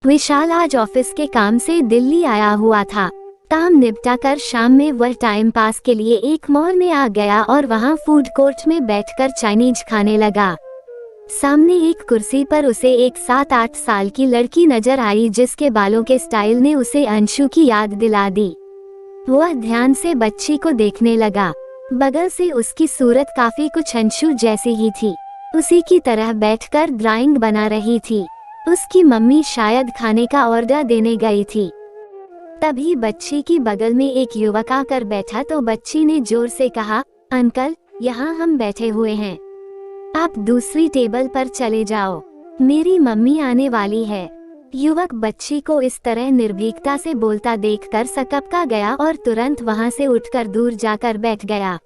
विशाल आज ऑफिस के काम से दिल्ली आया हुआ था। काम निपटा कर शाम में वह टाइम पास के लिए एक मॉल में आ गया और वहां फूड कोर्ट में बैठकर चाइनीज खाने लगा। सामने एक कुर्सी पर उसे एक 7-8 साल की लड़की नजर आई जिसके बालों के स्टाइल ने उसे अंशु की याद दिला दी। वह ध्यान से बच्ची को देखने लगा। बगल से उसकी सूरत काफी कुछ अंशु जैसी ही थी। उसी की तरह बैठकर ड्राइंग बना रही थी। उसकी मम्मी शायद खाने का ऑर्डर देने गई थी। तभी बच्ची की बगल में एक युवक आकर बैठा तो बच्ची ने जोर से कहा, अंकल, यहाँ हम बैठे हुए हैं, आप दूसरी टेबल पर चले जाओ, मेरी मम्मी आने वाली है। युवक बच्ची को इस तरह निर्भीकता से बोलता देखकर सकपका गया और तुरंत वहाँ से उठकर दूर जाकर बैठ गया।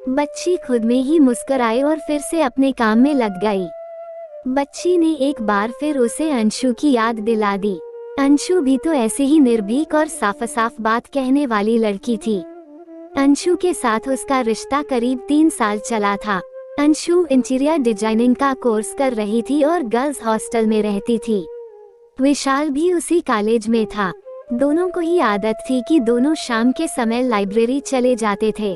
बच्ची खुद में ही मुस्कुराई और फिर से अपने काम में लग गई। बच्ची ने एक बार फिर उसे अंशु की याद दिला दी। अंशु भी तो ऐसे ही निर्भीक और साफ साफ बात कहने वाली लड़की थी। अंशु के साथ उसका रिश्ता करीब 3 साल चला था। अंशु इंटीरियर डिजाइनिंग का कोर्स कर रही थी और गर्ल्स हॉस्टल में रहती थी। विशाल भी उसी कॉलेज में था। दोनों को ही आदत थी कि दोनों शाम के समय लाइब्रेरी चले जाते थे।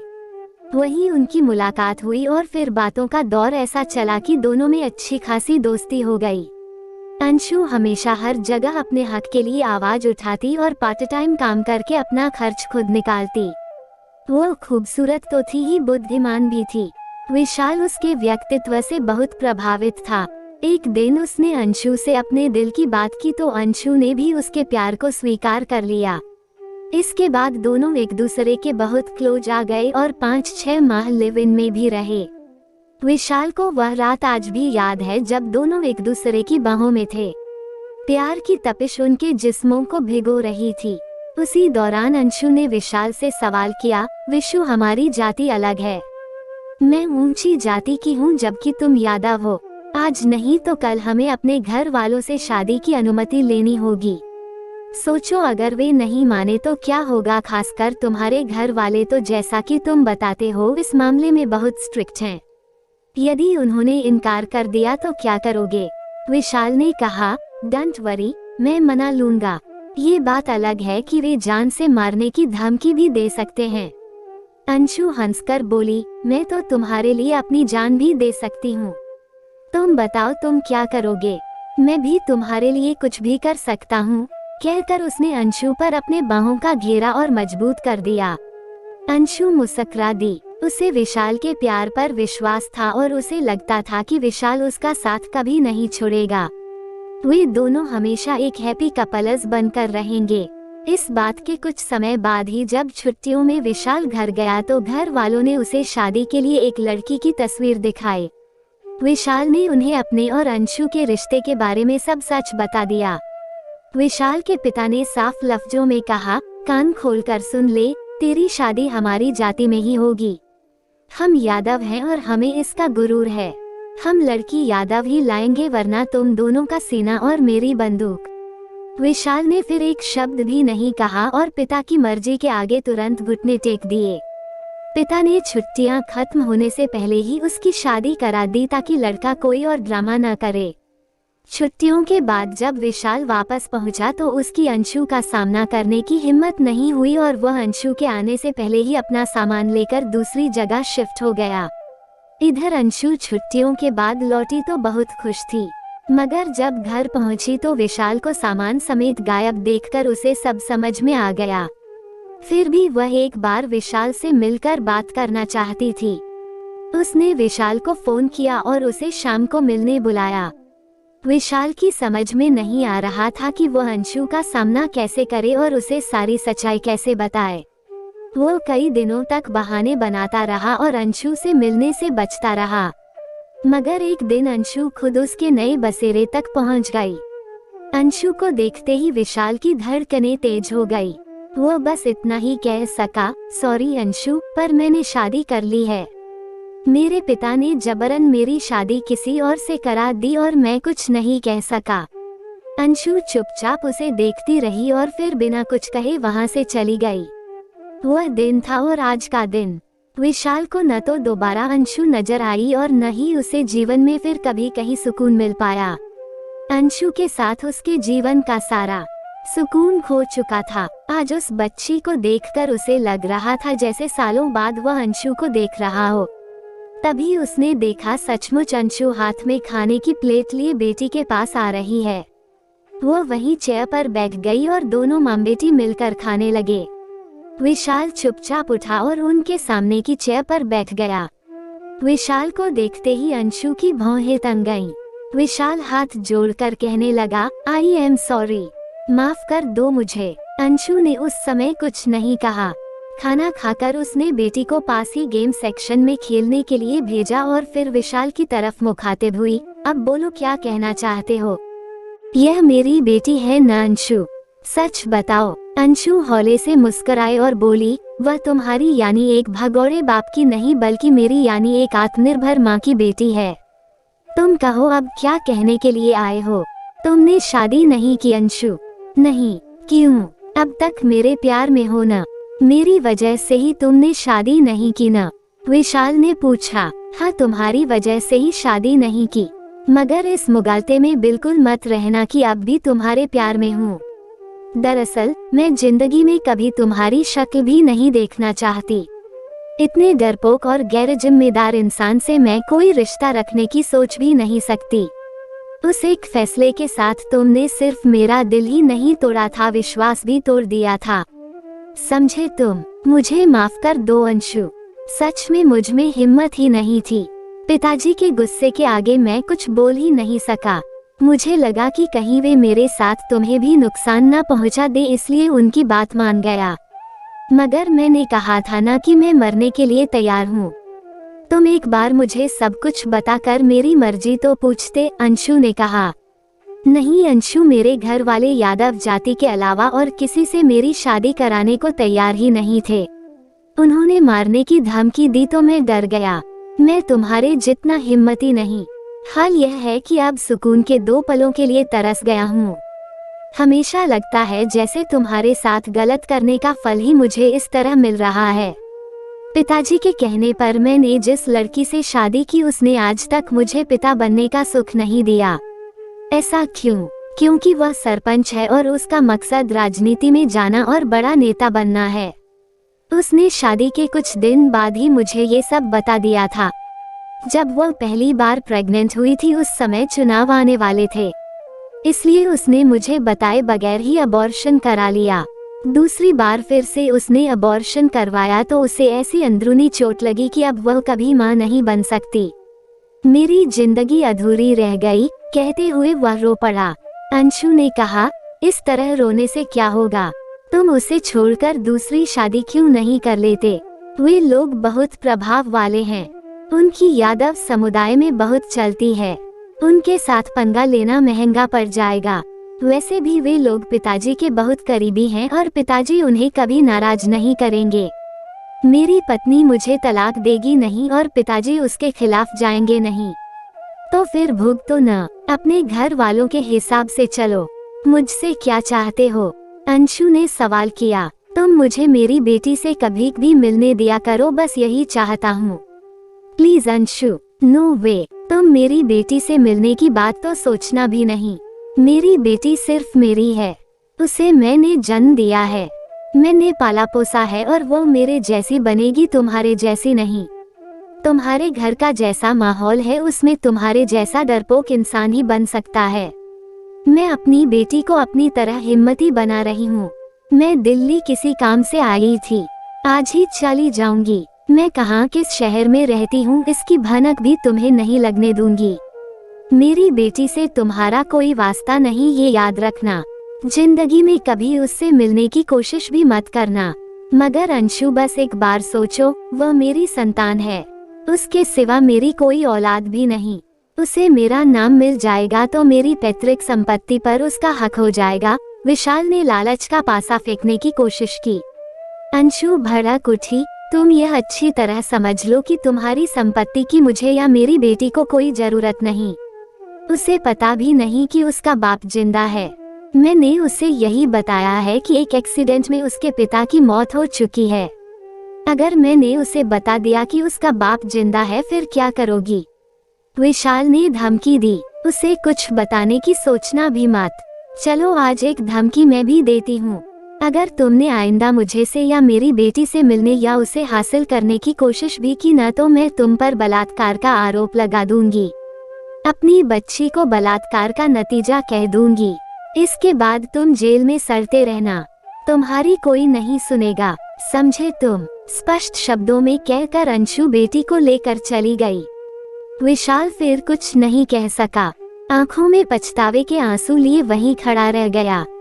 वहीं उनकी मुलाकात हुई और फिर बातों का दौर ऐसा चला कि दोनों में अच्छी खासी दोस्ती हो गई। अंशु हमेशा हर जगह अपने हक के लिए आवाज उठाती और पार्ट टाइम काम करके अपना खर्च खुद निकालती। वो खूबसूरत तो थी ही, बुद्धिमान भी थी। विशाल उसके व्यक्तित्व से बहुत प्रभावित था। एक दिन उसने अंशु से अपने दिल की बात की तो अंशु ने भी उसके प्यार को स्वीकार कर लिया। इसके बाद दोनों एक दूसरे के बहुत क्लोज आ गए और 5-6 माह लिव इन में भी रहे। विशाल को वह रात आज भी याद है जब दोनों एक दूसरे की बाहों में थे। प्यार की तपिश उनके जिस्मों को भिगो रही थी। उसी दौरान अंशु ने विशाल से सवाल किया, विशु, हमारी जाति अलग है। मैं ऊंची जाति की हूँ जबकि तुम यादव हो। आज नहीं तो कल हमें अपने घर वालों से शादी की अनुमति लेनी होगी। सोचो, अगर वे नहीं माने तो क्या होगा। खासकर तुम्हारे घर वाले तो जैसा कि तुम बताते हो इस मामले में बहुत स्ट्रिक्ट हैं। यदि उन्होंने इनकार कर दिया तो क्या करोगे? विशाल ने कहा, डोंट वरी, मैं मना लूंगा। ये बात अलग है कि वे जान से मारने की धमकी भी दे सकते हैं। अंशु हंसकर बोली, मैं तो तुम्हारे लिए अपनी जान भी दे सकती हूँ। तुम बताओ, तुम क्या करोगे? मैं भी तुम्हारे लिए कुछ भी कर सकता हूँ, कहकर उसने अंशु पर अपने बाहों का घेरा और मजबूत कर दिया। अंशु मुस्कुरा दी। उसे विशाल के प्यार पर विश्वास था और उसे लगता था कि विशाल उसका साथ कभी नहीं छोड़ेगा। वे दोनों हमेशा एक हैप्पी कपल्स बनकर रहेंगे। इस बात के कुछ समय बाद ही जब छुट्टियों में विशाल घर गया तो घर वालों ने उसे शादी के लिए एक लड़की की तस्वीर दिखाई। विशाल ने उन्हें अपने और अंशु के रिश्ते के बारे में सब सच बता दिया। विशाल के पिता ने साफ लफ्जों में कहा, कान खोलकर सुन ले, तेरी शादी हमारी जाति में ही होगी। हम यादव हैं और हमें इसका गुरूर है। हम लड़की यादव ही लाएंगे, वरना तुम दोनों का सीना और मेरी बंदूक। विशाल ने फिर एक शब्द भी नहीं कहा और पिता की मर्जी के आगे तुरंत घुटने टेक दिए। पिता ने छुट्टियां खत्म होने से पहले ही उसकी शादी करा दी ताकि लड़का कोई और ड्रामा न करे। छुट्टियों के बाद जब विशाल वापस पहुंचा तो उसकी अंशु का सामना करने की हिम्मत नहीं हुई और वह अंशु के आने से पहले ही अपना सामान लेकर दूसरी जगह शिफ्ट हो गया। इधर अंशु छुट्टियों के बाद लौटी तो बहुत खुश थी, मगर जब घर पहुंची तो विशाल को सामान समेत गायब देखकर उसे सब समझ में आ गया। फिर भी वह एक बार विशाल से मिलकर बात करना चाहती थी। उसने विशाल को फोन किया और उसे शाम को मिलने बुलाया। विशाल की समझ में नहीं आ रहा था कि वह अंशु का सामना कैसे करे और उसे सारी सच्चाई कैसे बताए। वो कई दिनों तक बहाने बनाता रहा और अंशु से मिलने से बचता रहा, मगर एक दिन अंशु खुद उसके नए बसेरे तक पहुंच गई। अंशु को देखते ही विशाल की धड़कनें तेज हो गई। वो बस इतना ही कह सका, सॉरी अंशु, पर मैंने शादी कर ली है। मेरे पिता ने जबरन मेरी शादी किसी और से करा दी और मैं कुछ नहीं कह सका। अंशु चुपचाप उसे देखती रही और फिर बिना कुछ कहे वहां से चली गई। वह दिन था और आज का दिन। विशाल को न तो दोबारा अंशु नजर आई और न ही उसे जीवन में फिर कभी कहीं सुकून मिल पाया। अंशु के साथ उसके जीवन का सारा सुकून खो चुका था। आज उस बच्ची को देखकर उसे लग रहा था जैसे सालों बाद वह अंशु को देख रहा हो। तभी उसने देखा सचमुच अंशु हाथ में खाने की प्लेट लिए बेटी के पास आ रही है। वो वहीं चेयर पर बैठ गई और दोनों माँ बेटी मिलकर खाने लगे। विशाल चुपचाप उठा और उनके सामने की चेयर पर बैठ गया। विशाल को देखते ही अंशु की भौहें तन गईं। विशाल हाथ जोड़कर कहने लगा, आई एम सॉरी, माफ कर दो मुझे। अंशु ने उस समय कुछ नहीं कहा। खाना खाकर उसने बेटी को पास ही गेम सेक्शन में खेलने के लिए भेजा और फिर विशाल की तरफ मुखातिब हुई, अब बोलो क्या कहना चाहते हो? यह मेरी बेटी है ना अंशु, सच बताओ। अंशु हौले से मुस्कुराए और बोली, वह तुम्हारी यानी एक भगोड़े बाप की नहीं बल्कि मेरी यानी एक आत्मनिर्भर माँ की बेटी है। तुम कहो अब क्या कहने के लिए आए हो? तुमने शादी नहीं की अंशु? नहीं। क्यों? अब तक मेरे प्यार में हो ना? मेरी वजह से ही तुमने शादी नहीं की ना? विशाल ने पूछा। हाँ, तुम्हारी वजह से ही शादी नहीं की, मगर इस मुगालते में बिल्कुल मत रहना कि अब भी तुम्हारे प्यार में हूँ। दरअसल मैं जिंदगी में कभी तुम्हारी शक्ल भी नहीं देखना चाहती। इतने डरपोक और गैर जिम्मेदार इंसान से मैं कोई रिश्ता रखने की सोच भी नहीं सकती। उस एक फैसले के साथ तुमने सिर्फ मेरा दिल ही नहीं तोड़ा था, विश्वास भी तोड़ दिया था। समझे तुम? मुझे माफ कर दो अंशु, सच में मुझ में हिम्मत ही नहीं थी। पिताजी के गुस्से के आगे मैं कुछ बोल ही नहीं सका। मुझे लगा कि कहीं वे मेरे साथ तुम्हें भी नुकसान न पहुंचा दे, इसलिए उनकी बात मान गया। मगर मैंने कहा था ना कि मैं मरने के लिए तैयार हूँ। तुम एक बार मुझे सब कुछ बताकर मेरी मर्जी तो पूछते, अंशु ने कहा। नहीं अंशु, मेरे घर वाले यादव जाति के अलावा और किसी से मेरी शादी कराने को तैयार ही नहीं थे। उन्होंने मारने की धमकी दी तो मैं डर गया। मैं तुम्हारे जितना हिम्मती नहीं। हाल यह है कि अब सुकून के 2 पलों के लिए तरस गया हूँ। हमेशा लगता है जैसे तुम्हारे साथ गलत करने का फल ही मुझे इस तरह मिल रहा है। पिताजी के कहने पर मैंने जिस लड़की से शादी की उसने आज तक मुझे पिता बनने का सुख नहीं दिया। ऐसा क्यों? क्योंकि वह सरपंच है और उसका मकसद राजनीति में जाना और बड़ा नेता बनना है। उसने शादी के कुछ दिन बाद ही मुझे ये सब बता दिया था। जब वह पहली बार प्रेग्नेंट हुई थी उस समय चुनाव आने वाले थे, इसलिए उसने मुझे बताए बगैर ही अबॉर्शन करा लिया। दूसरी बार फिर से उसने अबॉर्शन करवाया तो उसे ऐसी अंदरूनी चोट लगी कि अब वह कभी मां नहीं बन सकती। मेरी जिंदगी अधूरी रह गई, कहते हुए वह रो पड़ा। अंशु ने कहा, इस तरह रोने से क्या होगा? तुम उसे छोड़कर दूसरी शादी क्यों नहीं कर लेते? वे लोग बहुत प्रभाव वाले हैं। उनकी यादव समुदाय में बहुत चलती है। उनके साथ पंगा लेना महंगा पड़ जाएगा। वैसे भी वे लोग पिताजी के बहुत करीबी हैं और पिताजी उन्हें कभी नाराज नहीं करेंगे। मेरी पत्नी मुझे तलाक देगी नहीं और पिताजी उसके खिलाफ जाएंगे नहीं। तो फिर भुगतो न, अपने घर वालों के हिसाब से चलो। मुझसे क्या चाहते हो? अंशु ने सवाल किया। तुम मुझे मेरी बेटी से कभी भी मिलने दिया करो, बस यही चाहता हूँ। प्लीज अंशु। नो वे, तुम मेरी बेटी से मिलने की बात तो सोचना भी नहीं। मेरी बेटी सिर्फ मेरी है। उसे मैंने जन्म दिया है, मैंने पाला पोसा है और वो मेरे जैसी बनेगी, तुम्हारे जैसी नहीं। तुम्हारे घर का जैसा माहौल है उसमें तुम्हारे जैसा डरपोक इंसान ही बन सकता है। मैं अपनी बेटी को अपनी तरह हिम्मती बना रही हूँ। मैं दिल्ली किसी काम से आई थी, आज ही चली जाऊंगी। मैं कहाँ किस शहर में रहती हूँ इसकी भनक भी तुम्हें नहीं लगने दूंगी। मेरी बेटी से तुम्हारा कोई वास्ता नहीं, ये याद रखना। जिंदगी में कभी उससे मिलने की कोशिश भी मत करना। मगर अंशु, बस एक बार सोचो, वह मेरी संतान है। उसके सिवा मेरी कोई औलाद भी नहीं। उसे मेरा नाम मिल जाएगा तो मेरी पैतृक संपत्ति पर उसका हक हो जाएगा। विशाल ने लालच का पासा फेंकने की कोशिश की। अंशु भड़क उठी। तुम यह अच्छी तरह समझ लो कि तुम्हारी संपत्ति की मुझे या मेरी बेटी को कोई जरूरत नहीं। उसे पता भी नहीं कि उसका बाप जिंदा है। मैंने उसे यही बताया है कि एक एक्सीडेंट में उसके पिता की मौत हो चुकी है। अगर मैंने उसे बता दिया कि उसका बाप जिंदा है फिर क्या करोगी? विशाल ने धमकी दी। उसे कुछ बताने की सोचना भी मत। चलो आज एक धमकी मैं भी देती हूँ। अगर तुमने आइंदा मुझे से या मेरी बेटी से मिलने या उसे हासिल करने की कोशिश भी की न तो मैं तुम पर बलात्कार का आरोप लगा दूंगी। अपनी बच्ची को बलात्कार का नतीजा कह दूंगी। इसके बाद तुम जेल में सड़ते रहना। तुम्हारी कोई नहीं सुनेगा, समझे तुम? स्पष्ट शब्दों में कहकर अंशु बेटी को लेकर चली गई। विशाल फिर कुछ नहीं कह सका। आंखों में पछतावे के आंसू लिए वहीं खड़ा रह गया।